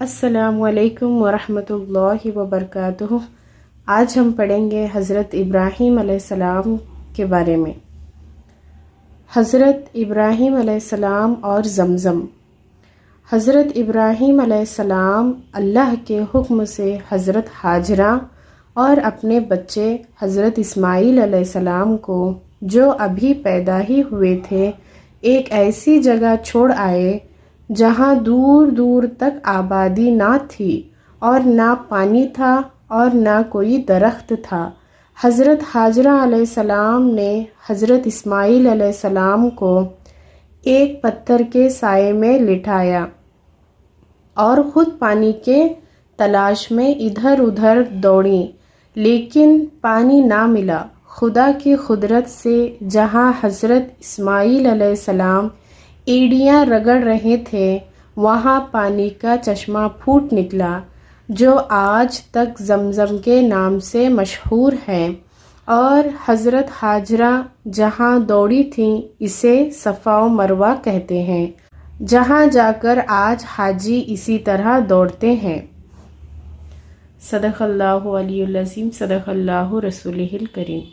السلام علیکم ورحمۃ اللہ وبرکاتہ۔ آج ہم پڑھیں گے حضرت ابراہیم علیہ السلام کے بارے میں۔ حضرت ابراہیم علیہ السلام اور زمزم۔ حضرت ابراہیم علیہ السلام اللہ کے حکم سے حضرت ہاجرہ اور اپنے بچے حضرت اسماعیل علیہ السلام کو جو ابھی پیدا ہی ہوئے تھے ایک ایسی جگہ چھوڑ آئے جہاں دور دور تک آبادی نہ تھی اور نہ پانی تھا اور نہ کوئی درخت تھا۔ حضرت ہاجرہ علیہ السلام نے حضرت اسماعیل علیہ السلام کو ایک پتھر کے سائے میں لٹایا اور خود پانی کے تلاش میں ادھر ادھر دوڑیں، لیکن پانی نہ ملا۔ خدا کی قدرت سے جہاں حضرت اسماعیل علیہ السلام ایڑیاں رگڑ رہے تھے وہاں پانی کا چشمہ پھوٹ نکلا جو آج تک زمزم کے نام سے مشہور ہے، اور حضرت ہاجرہ جہاں دوڑی تھیں اسے صفا و مروہ کہتے ہیں، جہاں جا کر آج حاجی اسی طرح دوڑتے ہیں۔ صدق اللہ علیہ العظیم، صدق اللہ رسولہ الکریم۔